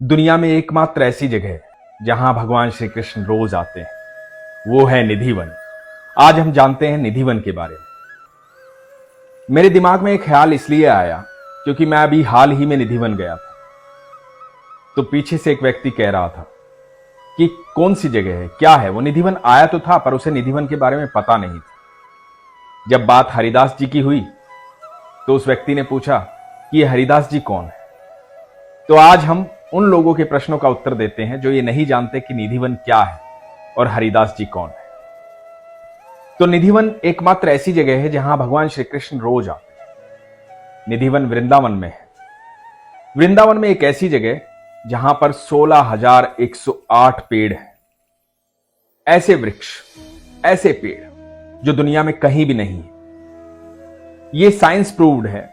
दुनिया में एकमात्र ऐसी जगह है जहां भगवान श्री कृष्ण रोज आते हैं, वो है निधिवन। आज हम जानते हैं निधिवन के बारे में। मेरे दिमाग में एक ख्याल इसलिए आया क्योंकि मैं अभी हाल ही में निधिवन गया था। तो पीछे से एक व्यक्ति कह रहा था कि कौन सी जगह है, क्या है। वो निधिवन आया तो था पर उसे निधिवन के बारे में पता नहीं था। जब बात हरिदास जी की हुई तो उस व्यक्ति ने पूछा कि ये हरिदास जी कौन है। तो आज हम उन लोगों के प्रश्नों का उत्तर देते हैं जो ये नहीं जानते कि निधिवन क्या है और हरिदास जी कौन है। तो निधिवन एकमात्र ऐसी जगह है जहां भगवान श्री कृष्ण रोज आते हैं। निधिवन वृंदावन में है। वृंदावन में एक ऐसी जगह जहां पर 16,108 पेड़ हैं। ऐसे वृक्ष, ऐसे पेड़ जो दुनिया में कहीं भी नहीं है। यह साइंस प्रूव्ड है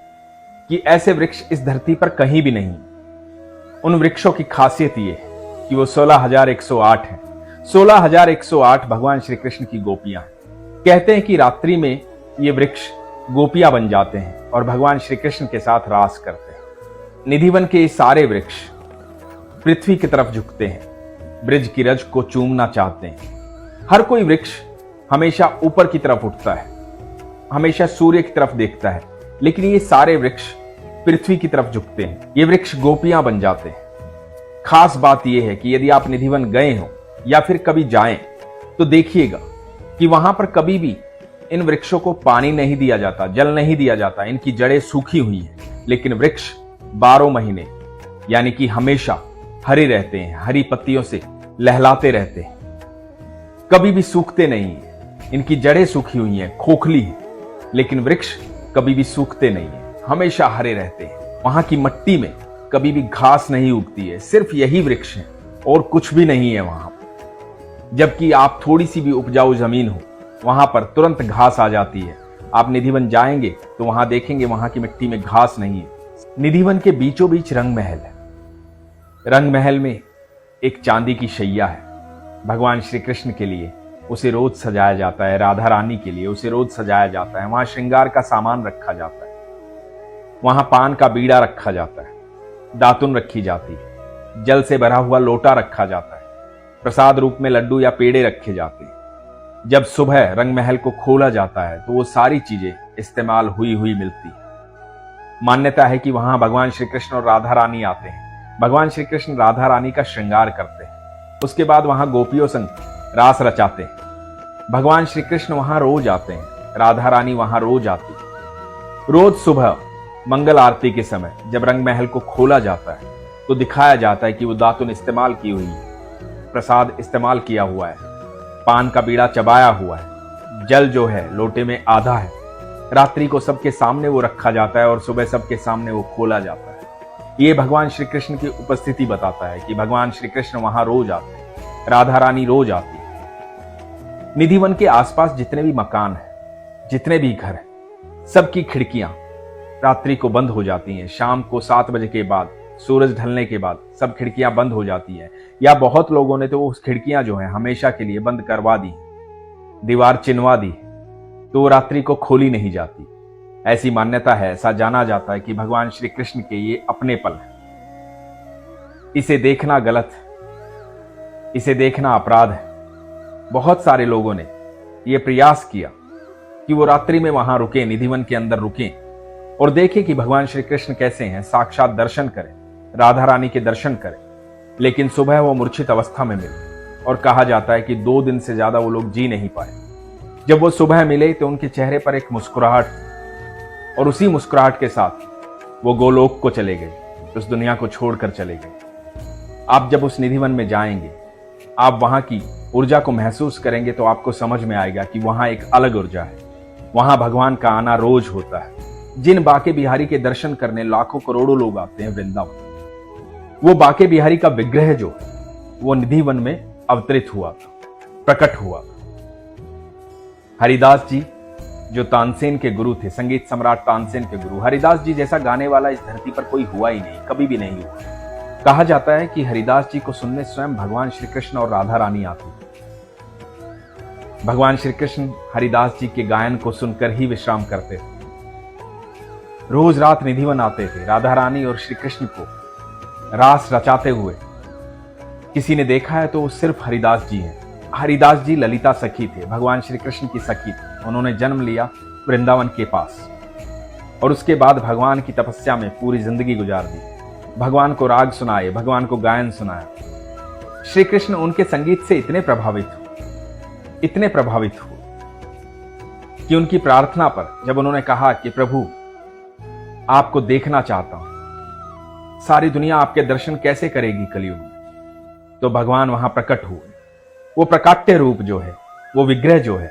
कि ऐसे वृक्ष इस धरती पर कहीं भी नहीं है। उन वृक्षों की खासियत यह है कि वो 16,108 हैं। 16,108 भगवान श्री कृष्ण की गोपियां हैं। कहते हैं कि रात्रि में ये वृक्ष गोपियां बन जाते हैं और भगवान श्री कृष्ण के साथ रास करते हैं। निधिवन के ये सारे वृक्ष पृथ्वी की तरफ झुकते हैं, ब्रिज की रज को चूमना चाहते हैं। हर कोई वृक्ष हमेशा ऊपर की तरफ उठता है, हमेशा सूर्य की तरफ देखता है, लेकिन ये सारे वृक्ष पृथ्वी की तरफ झुकते हैं। ये वृक्ष गोपियां बन जाते हैं। खास बात यह है कि यदि आप निधिवन गए हो या फिर कभी जाएं तो देखिएगा कि वहां पर कभी भी इन वृक्षों को पानी नहीं दिया जाता, जल नहीं दिया जाता। इनकी जड़ें सूखी हुई हैं, लेकिन वृक्ष 12 महीने यानी कि हमेशा हरे रहते हैं, हरी पत्तियों से लहलाते रहते हैं, कभी भी सूखते नहीं हैं। इनकी जड़ें सूखी हुई हैं, खोखली हैं, लेकिन वृक्ष कभी भी सूखते नहीं हैं, हमेशा हरे रहते हैं। वहां की मिट्टी में कभी भी घास नहीं उगती है, सिर्फ यही वृक्ष है और कुछ भी नहीं है वहां। जबकि आप थोड़ी सी भी उपजाऊ जमीन हो, वहां पर तुरंत घास आ जाती है। आप निधिवन जाएंगे तो वहां देखेंगे वहां की मिट्टी में घास नहीं है। निधिवन के बीचों बीच रंग महल है। रंग महल में एक चांदी की शैया है। भगवान श्री कृष्ण के लिए उसे रोज सजाया जाता है, राधा रानी के लिए उसे रोज सजाया जाता है। वहां श्रृंगार का सामान रखा जाता है, वहां पान का बीड़ा रखा जाता है, दातुन रखी जाती है, जल से भरा हुआ लोटा रखा जाता है, प्रसाद रूप में लड्डू या पेड़े रखे जाते हैं। जब सुबह रंग महल को खोला जाता है तो वो सारी चीजें इस्तेमाल हुई मिलती है। मान्यता है कि वहां भगवान श्री कृष्ण और राधा रानी आते हैं। भगवान श्री कृष्ण राधा रानी का श्रृंगार करते हैं, उसके बाद वहां गोपियों संग रास रचाते हैं। भगवान श्री कृष्ण वहां रोज आते हैं, राधा रानी वहां रोज आती है। रोज सुबह मंगल आरती के समय जब रंग महल को खोला जाता है तो दिखाया जाता है कि वो दातुन इस्तेमाल की हुई है, प्रसाद इस्तेमाल किया हुआ है, पान का बीड़ा चबाया हुआ है, जल जो है लोटे में आधा है। रात्रि को सबके सामने वो रखा जाता है और सुबह सबके सामने वो खोला जाता है। ये भगवान श्री कृष्ण की उपस्थिति बताता है कि भगवान श्री कृष्ण वहां रोज आते हैं, राधा रानी रोज आती है। निधिवन के आसपास जितने भी मकान हैं, जितने भी घर हैं, सबकी खिड़कियां रात्रि को बंद हो जाती हैं। शाम को 7 बजे के बाद, सूरज ढलने के बाद सब खिड़कियां बंद हो जाती हैं, या बहुत लोगों ने तो उस खिड़कियां जो हैं हमेशा के लिए बंद करवा दी, दीवार चिनवा दी, तो रात्रि को खोली नहीं जाती। ऐसी मान्यता है, ऐसा जाना जाता है कि भगवान श्री कृष्ण के ये अपने पल हैं। इसे देखना गलत है, इसे देखना अपराध है। बहुत सारे लोगों ने यह प्रयास किया कि वो रात्रि में वहां रुके, निधिवन के अंदर रुकें और देखें कि भगवान श्री कृष्ण कैसे हैं, साक्षात दर्शन करें, राधा रानी के दर्शन करें। लेकिन सुबह वो मूर्छित अवस्था में मिले और कहा जाता है कि 2 दिन से ज्यादा वो लोग जी नहीं पाए। जब वो सुबह मिले तो उनके चेहरे पर एक मुस्कुराहट थी और उसी मुस्कुराहट के साथ वो गोलोक को चले गए, उस दुनिया को छोड़कर चले गए। आप जब उस निधिवन में जाएंगे, आप वहां की ऊर्जा को महसूस करेंगे तो आपको समझ में आएगा कि वहां एक अलग ऊर्जा है। वहां भगवान का आना रोज होता है। जिन बाके बिहारी के दर्शन करने लाखों करोड़ों लोग आते हैं वृंदावन, वो बाके बिहारी का विग्रह जो है वो निधिवन में अवतरित हुआ था, प्रकट हुआ था। हरिदास जी जो तानसेन के गुरु थे, संगीत सम्राट तानसेन के गुरु, हरिदास जी जैसा गाने वाला इस धरती पर कोई हुआ ही नहीं, कभी भी नहीं हुआ। कहा जाता है कि हरिदास जी को सुनने स्वयं भगवान श्री कृष्ण और राधा रानी आती। भगवान श्री कृष्ण हरिदास जी के गायन को सुनकर ही विश्राम करते थे। रोज रात निधिवन आते थे, राधा रानी और श्री कृष्ण को रास रचाते हुए किसी ने देखा है तो सिर्फ हरिदास जी हैं। हरिदास जी ललिता सखी थे, भगवान श्री कृष्ण की सखी थी। उन्होंने जन्म लिया वृंदावन के पास और उसके बाद भगवान की तपस्या में पूरी जिंदगी गुजार दी। भगवान को राग सुनाए, भगवान को गायन सुनाया। श्री कृष्ण उनके संगीत से इतने प्रभावित हुए कि उनकी प्रार्थना पर जब उन्होंने कहा कि प्रभु आपको देखना चाहता हूं, सारी दुनिया आपके दर्शन कैसे करेगी कलयुग में, तो भगवान वहां प्रकट हुए। वो प्रकाट्य रूप जो है, वो विग्रह जो है,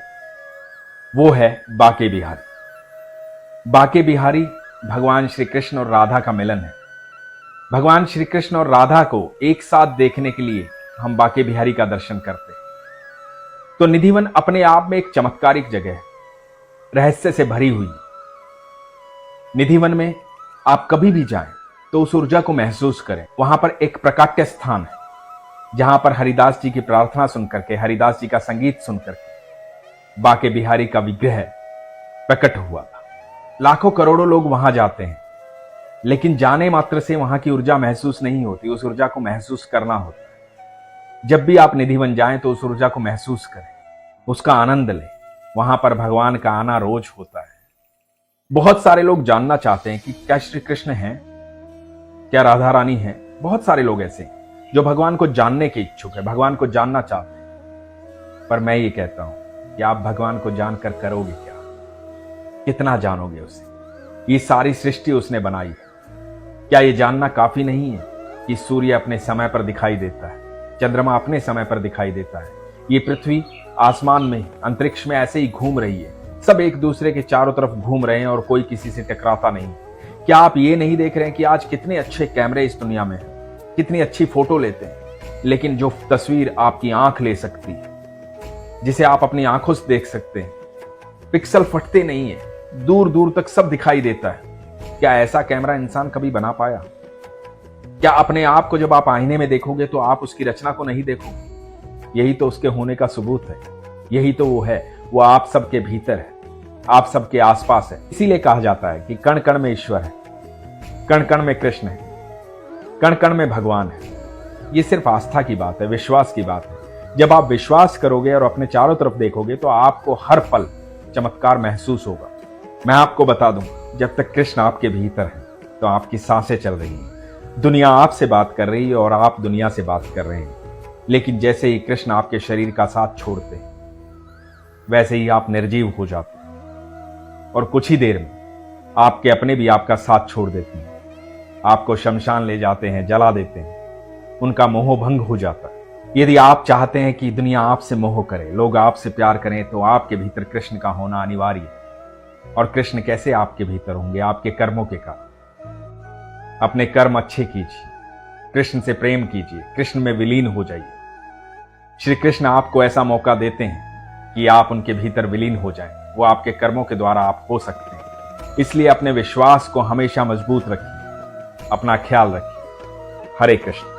वो है बाके बिहारी। बाके बिहारी भगवान श्री कृष्ण और राधा का मिलन है। भगवान श्री कृष्ण और राधा को एक साथ देखने के लिए हम बाके बिहारी का दर्शन करते हैं। तो निधिवन अपने आप में एक चमत्कारिक जगह है, रहस्य से भरी हुई। निधिवन में आप कभी भी जाएं तो उस ऊर्जा को महसूस करें। वहां पर एक प्रकाट्य स्थान है जहां पर हरिदास जी की प्रार्थना सुनकर के, हरिदास जी का संगीत सुनकर के बाके बिहारी का विग्रह प्रकट हुआ था। लाखों करोड़ों लोग वहां जाते हैं, लेकिन जाने मात्र से वहां की ऊर्जा महसूस नहीं होती। उस ऊर्जा को महसूस करना होता है। जब भी आप निधिवन जाएं तो उस ऊर्जा को महसूस करें, उसका आनंद लें। वहां पर भगवान का आना रोज होता है। बहुत सारे लोग जानना चाहते हैं कि क्या श्री कृष्ण हैं, क्या राधा रानी है। बहुत सारे लोग ऐसे हैं जो भगवान को जानने के इच्छुक है, भगवान को जानना चाहते हैं। पर मैं ये कहता हूं कि आप भगवान को जानकर करोगे क्या? कितना जानोगे उसे? ये सारी सृष्टि उसने बनाई है। क्या ये जानना काफी नहीं है कि सूर्य अपने समय पर दिखाई देता है, चंद्रमा अपने समय पर दिखाई देता है, ये पृथ्वी आसमान में, अंतरिक्ष में ऐसे ही घूम रही है, सब एक दूसरे के चारों तरफ घूम रहे हैं और कोई किसी से टकराता नहीं। क्या आप ये नहीं देख रहे हैं कि आज कितने अच्छे कैमरे इस दुनिया में हैं, कितनी अच्छी फोटो लेते हैं, लेकिन जो तस्वीर आपकी आंख ले सकती है, जिसे आप अपनी आंखों से देख सकते हैं, पिक्सल फटते नहीं है, दूर दूर तक सब दिखाई देता है। क्या ऐसा कैमरा इंसान कभी बना पाया? क्या अपने आप को जब आप आईने में देखोगे तो आप उसकी रचना को नहीं देखोगे? यही तो उसके होने का सबूत है। यही तो वो है, वो आप सबके भीतर है, आप सबके आसपास है। इसीलिए कहा जाता है कि कण कण में ईश्वर है, कण कण में कृष्ण है, कण कण में भगवान है। ये सिर्फ आस्था की बात है, विश्वास की बात है। जब आप विश्वास करोगे और अपने चारों तरफ देखोगे तो आपको हर पल चमत्कार महसूस होगा। मैं आपको बता दूं, जब तक कृष्ण आपके भीतर है तो आपकी सांसें चल रही हैं, दुनिया आपसे बात कर रही है और आप दुनिया से बात कर रहे हैं। लेकिन जैसे ही कृष्ण आपके शरीर का साथ छोड़ते हैं, वैसे ही आप निर्जीव हो जाते हैं और कुछ ही देर में आपके अपने भी आपका साथ छोड़ देते हैं, आपको शमशान ले जाते हैं, जला देते हैं, उनका मोह भंग हो जाता है। यदि आप चाहते हैं कि दुनिया आपसे मोह करे, लोग आपसे प्यार करें, तो आपके भीतर कृष्ण का होना अनिवार्य है। और कृष्ण कैसे आपके भीतर होंगे? आपके कर्मों के कारण। अपने कर्म अच्छे कीजिए, कृष्ण से प्रेम कीजिए, कृष्ण में विलीन हो जाइए। श्री कृष्ण आपको ऐसा मौका देते हैं कि आप उनके भीतर विलीन हो जाएं। वो आपके कर्मों के द्वारा आप हो सकते हैं। इसलिए अपने विश्वास को हमेशा मजबूत रखिए, अपना ख्याल रखिए। हरे कृष्ण।